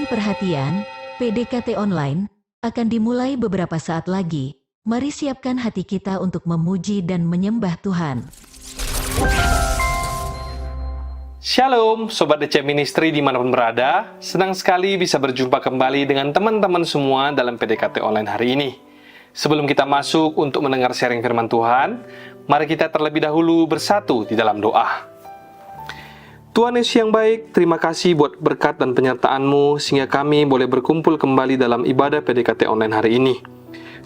Perhatian, PDKT online akan dimulai beberapa saat lagi. Mari siapkan hati kita untuk memuji dan menyembah Tuhan. Shalom, Sobat DC Ministry dimanapun berada. Senang sekali bisa berjumpa kembali dengan teman-teman semua dalam PDKT online hari ini. Sebelum kita masuk untuk mendengar sharing firman Tuhan, mari kita terlebih dahulu bersatu di dalam doa. Tuhan Yesus yang baik, terima kasih buat berkat dan penyertaan-Mu sehingga kami boleh berkumpul kembali dalam ibadah PDKT online hari ini.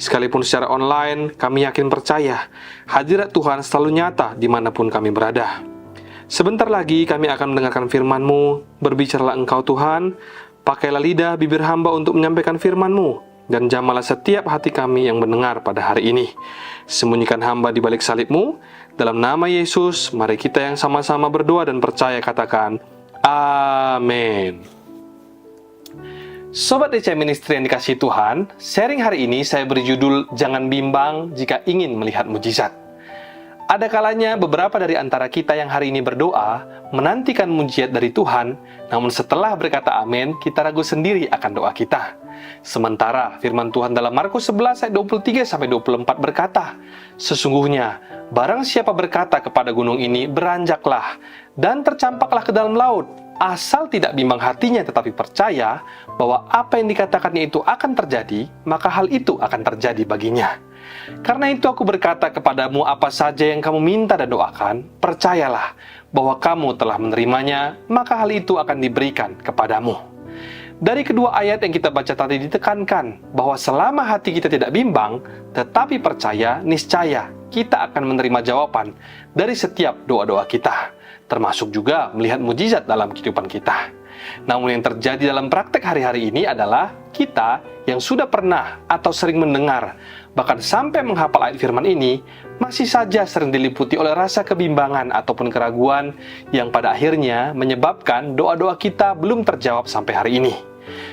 Sekalipun secara online, kami yakin percaya hadirat Tuhan selalu nyata dimanapun kami berada. Sebentar lagi kami akan mendengarkan firman-Mu, berbicaralah Engkau Tuhan, pakailah lidah bibir hamba untuk menyampaikan firman-Mu, dan jamalah setiap hati kami yang mendengar pada hari ini. Sembunyikan hamba di balik salib-Mu, dalam nama Yesus, mari kita yang sama-sama berdoa dan percaya katakan, Amin. Sobat DC Ministry yang dikasihi Tuhan, sharing hari ini saya beri judul, Jangan Bimbang Jika Ingin Melihat Mujizat. Ada kalanya beberapa dari antara kita yang hari ini berdoa, menantikan mujizat dari Tuhan, namun setelah berkata amin, kita ragu sendiri akan doa kita. Sementara firman Tuhan dalam Markus 11 ayat 23-24 berkata, sesungguhnya, barang siapa berkata kepada gunung ini, beranjaklah, dan tercampaklah ke dalam laut, asal tidak bimbang hatinya tetapi percaya bahwa apa yang dikatakannya itu akan terjadi, maka hal itu akan terjadi baginya. Karena itu aku berkata kepadamu, apa saja yang kamu minta dan doakan, percayalah bahwa kamu telah menerimanya, maka hal itu akan diberikan kepadamu. Dari kedua ayat yang kita baca tadi ditekankan bahwa selama hati kita tidak bimbang, tetapi percaya, niscaya kita akan menerima jawaban dari setiap doa-doa kita, termasuk juga melihat mujizat dalam kehidupan kita. Namun yang terjadi dalam praktek hari-hari ini adalah kita yang sudah pernah atau sering mendengar, bahkan sampai menghafal ayat firman ini, masih saja sering diliputi oleh rasa kebimbangan ataupun keraguan yang pada akhirnya menyebabkan doa-doa kita belum terjawab sampai hari ini.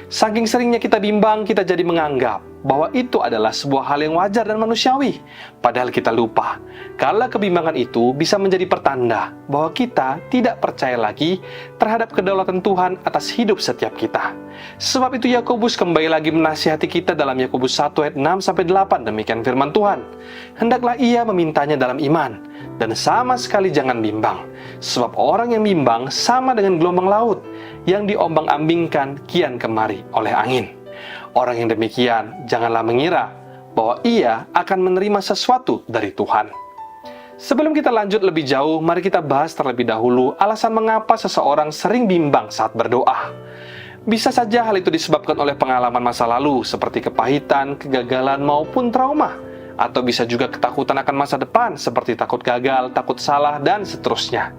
Saking seringnya kita bimbang, kita jadi menganggap bahwa itu adalah sebuah hal yang wajar dan manusiawi. Padahal kita lupa, kalau kebimbangan itu bisa menjadi pertanda bahwa kita tidak percaya lagi terhadap kedaulatan Tuhan atas hidup setiap kita. Sebab itu Yakobus kembali lagi menasihati kita dalam Yakobus 1 ayat 6-8, demikian firman Tuhan. Hendaklah ia memintanya dalam iman, dan sama sekali jangan bimbang. Sebab orang yang bimbang sama dengan gelombang laut, yang diombang-ambingkan kian kemari oleh angin. Orang yang demikian janganlah mengira bahwa ia akan menerima sesuatu dari Tuhan. Sebelum kita lanjut lebih jauh, mari kita bahas terlebih dahulu alasan mengapa seseorang sering bimbang saat berdoa. Bisa saja hal itu disebabkan oleh pengalaman masa lalu seperti kepahitan, kegagalan maupun trauma. Atau bisa juga ketakutan akan masa depan seperti takut gagal, takut salah, dan seterusnya.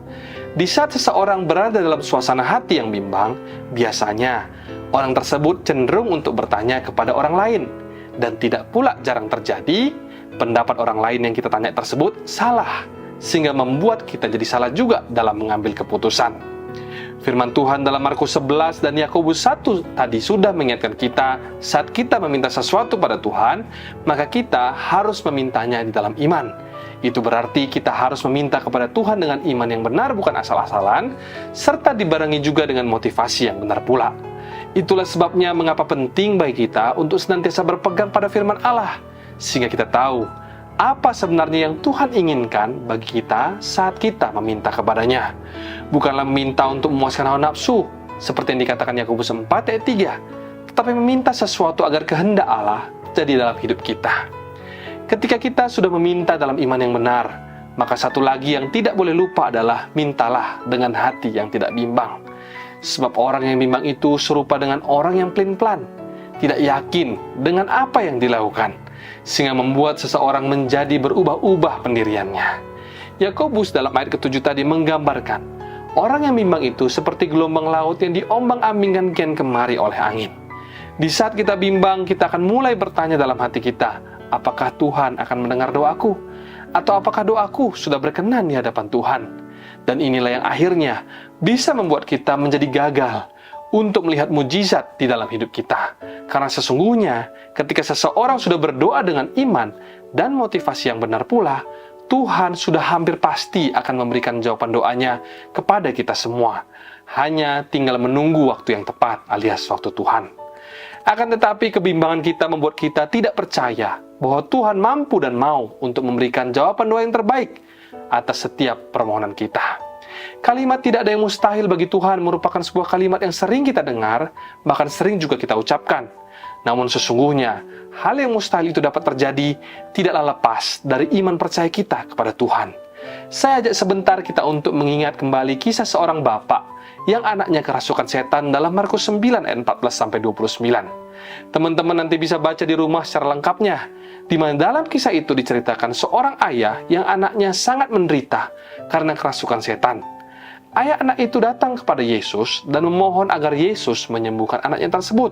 Di saat seseorang berada dalam suasana hati yang bimbang, biasanya orang tersebut cenderung untuk bertanya kepada orang lain. Dan tidak pula jarang terjadi, pendapat orang lain yang kita tanya tersebut salah, sehingga membuat kita jadi salah juga dalam mengambil keputusan. Firman Tuhan dalam Markus 11 dan Yakobus 1 tadi sudah mengingatkan kita, saat kita meminta sesuatu pada Tuhan, maka kita harus memintanya di dalam iman. Itu berarti kita harus meminta kepada Tuhan dengan iman yang benar, bukan asal-asalan, serta dibarengi juga dengan motivasi yang benar pula. Itulah sebabnya mengapa penting bagi kita untuk senantiasa berpegang pada firman Allah, sehingga kita tahu apa sebenarnya yang Tuhan inginkan bagi kita saat kita meminta kepadanya. Bukanlah meminta untuk memuaskan hawa nafsu, seperti yang dikatakan Yakobus 4 ayat 3, tetapi meminta sesuatu agar kehendak Allah jadi dalam hidup kita. Ketika kita sudah meminta dalam iman yang benar, maka satu lagi yang tidak boleh lupa adalah mintalah dengan hati yang tidak bimbang. Sebab orang yang bimbang itu serupa dengan orang yang pelin-pelan, tidak yakin dengan apa yang dilakukan, sehingga membuat seseorang menjadi berubah-ubah pendiriannya. Yakobus dalam ayat ke-7 tadi menggambarkan orang yang bimbang itu seperti gelombang laut yang diombang-ambingkan kian kemari oleh angin. Di saat kita bimbang, kita akan mulai bertanya dalam hati kita, apakah Tuhan akan mendengar doaku? Atau apakah doaku sudah berkenan di hadapan Tuhan? Dan inilah yang akhirnya bisa membuat kita menjadi gagal untuk melihat mujizat di dalam hidup kita. Karena sesungguhnya ketika seseorang sudah berdoa dengan iman dan motivasi yang benar pula, Tuhan sudah hampir pasti akan memberikan jawaban doanya kepada kita semua. Hanya tinggal menunggu waktu yang tepat alias waktu Tuhan. Akan tetapi kebimbangan kita membuat kita tidak percaya bahwa Tuhan mampu dan mau untuk memberikan jawaban doa yang terbaik atas setiap permohonan kita. Kalimat tidak ada yang mustahil bagi Tuhan merupakan sebuah kalimat yang sering kita dengar, bahkan sering juga kita ucapkan. Namun sesungguhnya, hal yang mustahil itu dapat terjadi tidaklah lepas dari iman percaya kita kepada Tuhan. Saya ajak sebentar kita untuk mengingat kembali kisah seorang bapak yang anaknya kerasukan setan dalam Markus 9 ayat 14-29. Teman-teman nanti bisa baca di rumah secara lengkapnya, di mana dalam kisah itu diceritakan seorang ayah yang anaknya sangat menderita karena kerasukan setan. Ayah anak itu datang kepada Yesus dan memohon agar Yesus menyembuhkan anaknya tersebut.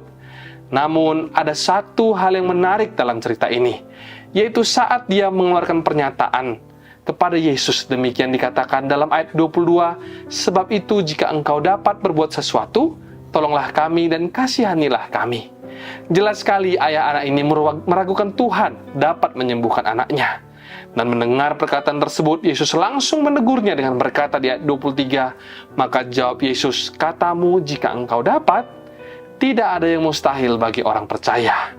Namun ada satu hal yang menarik dalam cerita ini, yaitu saat dia mengeluarkan pernyataan kepada Yesus. Demikian dikatakan dalam ayat 22, "Sebab itu jika engkau dapat berbuat sesuatu, tolonglah kami dan kasihanilah kami." Jelas sekali ayah anak ini meragukan Tuhan dapat menyembuhkan anaknya. Dan mendengar perkataan tersebut, Yesus langsung menegurnya dengan berkata di ayat 23, "Maka jawab Yesus, katamu jika engkau dapat, tidak ada yang mustahil bagi orang percaya."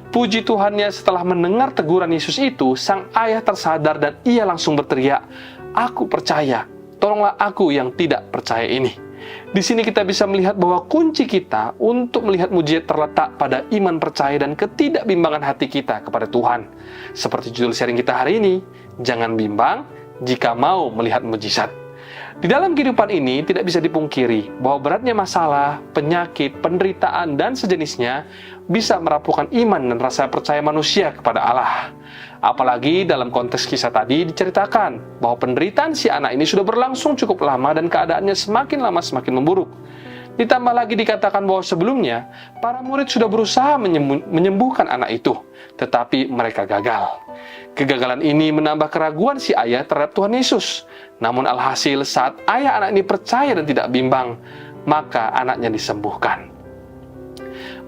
Puji Tuhannya, setelah mendengar teguran Yesus itu, sang ayah tersadar dan ia langsung berteriak, "Aku percaya, tolonglah aku yang tidak percaya ini." Di sini kita bisa melihat bahwa kunci kita untuk melihat mujizat terletak pada iman percaya dan ketidakbimbangan hati kita kepada Tuhan. Seperti judul sharing kita hari ini, jangan bimbang jika mau melihat mujizat. Di dalam kehidupan ini tidak bisa dipungkiri bahwa beratnya masalah, penyakit, penderitaan, dan sejenisnya bisa merapuhkan iman dan rasa percaya manusia kepada Allah. Apalagi dalam konteks kisah tadi diceritakan bahwa penderitaan si anak ini sudah berlangsung cukup lama dan keadaannya semakin lama semakin memburuk. Ditambah lagi dikatakan bahwa sebelumnya para murid sudah berusaha menyembuhkan anak itu, tetapi mereka gagal. Kegagalan ini menambah keraguan si ayah terhadap Tuhan Yesus. Namun alhasil saat ayah anak ini percaya dan tidak bimbang, maka anaknya disembuhkan.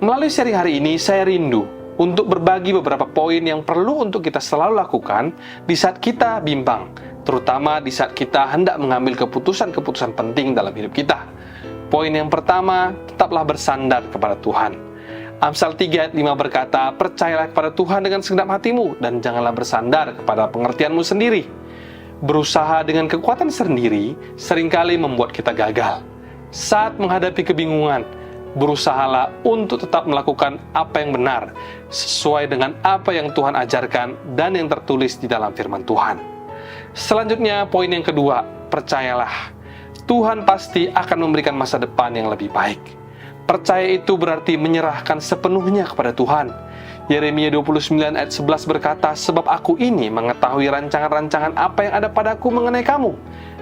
Melalui seri hari ini saya rindu untuk berbagi beberapa poin yang perlu untuk kita selalu lakukan di saat kita bimbang, terutama di saat kita hendak mengambil keputusan-keputusan penting dalam hidup kita. Poin yang pertama, tetaplah bersandar kepada Tuhan. Amsal 3 ayat 5 berkata, "Percayalah kepada Tuhan dengan segenap hatimu dan janganlah bersandar kepada pengertianmu sendiri." Berusaha dengan kekuatan sendiri seringkali membuat kita gagal. Saat menghadapi kebingungan, berusahalah untuk tetap melakukan apa yang benar, sesuai dengan apa yang Tuhan ajarkan dan yang tertulis di dalam firman Tuhan. Selanjutnya, poin yang kedua, percayalah. Tuhan pasti akan memberikan masa depan yang lebih baik. Percaya itu berarti menyerahkan sepenuhnya kepada Tuhan. Yeremia 29 ayat 11 berkata, "Sebab aku ini mengetahui rancangan-rancangan apa yang ada padaku mengenai kamu.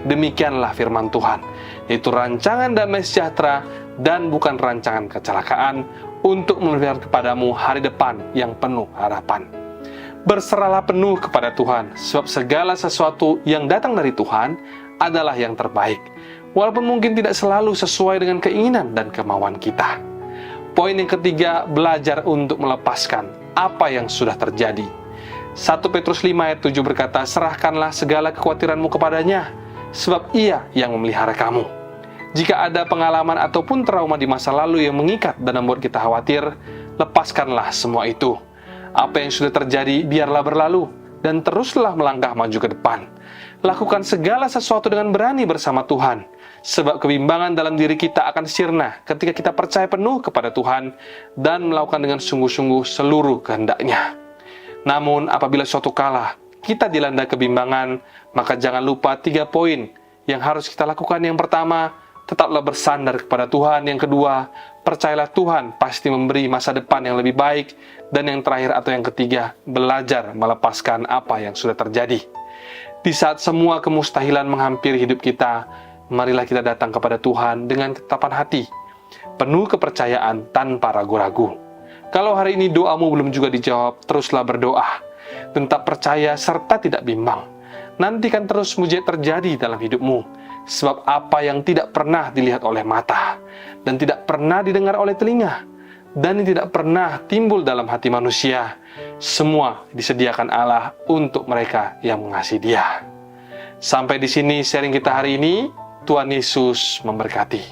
Demikianlah firman Tuhan, yaitu rancangan damai sejahtera dan bukan rancangan kecelakaan, untuk memberikan kepadamu hari depan yang penuh harapan." Berserahlah penuh kepada Tuhan, sebab segala sesuatu yang datang dari Tuhan adalah yang terbaik, walaupun mungkin tidak selalu sesuai dengan keinginan dan kemauan kita. Poin yang ketiga, belajar untuk melepaskan apa yang sudah terjadi. 1 Petrus 5 ayat 7 berkata, "Serahkanlah segala kekhawatiranmu kepadanya, sebab ia yang memelihara kamu." Jika ada pengalaman ataupun trauma di masa lalu yang mengikat dan membuat kita khawatir, lepaskanlah semua itu. Apa yang sudah terjadi biarlah berlalu, dan teruslah melangkah maju ke depan. Lakukan segala sesuatu dengan berani bersama Tuhan, sebab kebimbangan dalam diri kita akan sirna ketika kita percaya penuh kepada Tuhan dan melakukan dengan sungguh-sungguh seluruh kehendak-Nya. Namun apabila suatu kala kita dilanda kebimbangan, maka jangan lupa 3 poin yang harus kita lakukan. Yang pertama, tetaplah bersandar kepada Tuhan. Yang kedua, percayalah Tuhan pasti memberi masa depan yang lebih baik. Dan yang terakhir atau yang ketiga, belajar melepaskan apa yang sudah terjadi. Di saat semua kemustahilan menghampiri hidup kita, marilah kita datang kepada Tuhan dengan ketetapan hati, penuh kepercayaan tanpa ragu-ragu. Kalau hari ini doamu belum juga dijawab, teruslah berdoa. dan tetap percaya serta tidak bimbang. Nantikan terus mujizat terjadi dalam hidupmu, sebab apa yang tidak pernah dilihat oleh mata, dan tidak pernah didengar oleh telinga, dan yang tidak pernah timbul dalam hati manusia, semua disediakan Allah untuk mereka yang mengasihi Dia. Sampai di sini sharing kita hari ini. Tuhan Yesus memberkati.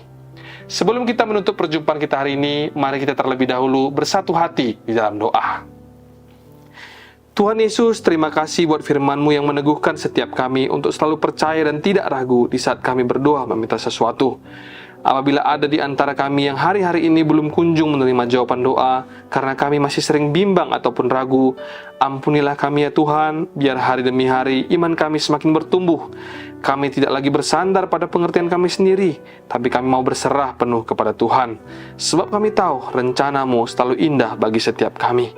Sebelum kita menutup perjumpaan kita hari ini, mari kita terlebih dahulu bersatu hati di dalam doa. Tuhan Yesus, terima kasih buat firman-Mu yang meneguhkan setiap kami untuk selalu percaya dan tidak ragu di saat kami berdoa meminta sesuatu. Apabila ada di antara kami yang hari-hari ini belum kunjung menerima jawaban doa karena kami masih sering bimbang ataupun ragu, ampunilah kami ya Tuhan, biar hari demi hari iman kami semakin bertumbuh. Kami tidak lagi bersandar pada pengertian kami sendiri, tapi kami mau berserah penuh kepada Tuhan. Sebab kami tahu rencana-Mu selalu indah bagi setiap kami.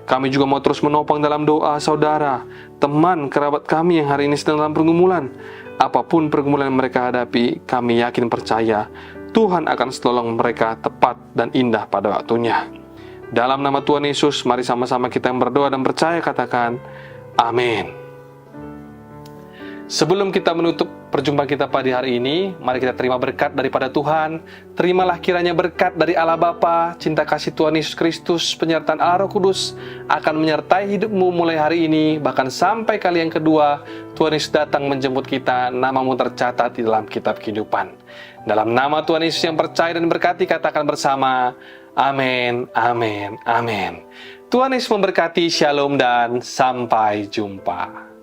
Kami juga mau terus menopang dalam doa saudara, teman, kerabat kami yang hari ini sedang dalam pergumulan. Apapun pergumulan yang mereka hadapi, kami yakin percaya Tuhan akan menolong mereka tepat dan indah pada waktunya. Dalam nama Tuhan Yesus, mari sama-sama kita yang berdoa dan percaya katakan, Amin. Sebelum kita menutup perjumpaan kita pada hari ini, mari kita terima berkat daripada Tuhan. Terimalah kiranya berkat dari Allah Bapa, cinta kasih Tuhan Yesus Kristus, penyertaan Allah Roh Kudus akan menyertai hidupmu mulai hari ini, bahkan sampai kali yang kedua Tuhan Yesus datang menjemput kita, namamu tercatat di dalam kitab kehidupan. Dalam nama Tuhan Yesus yang percaya dan berkati, katakan bersama, Amin, Amin, Amin. Tuhan Yesus memberkati, Shalom dan sampai jumpa.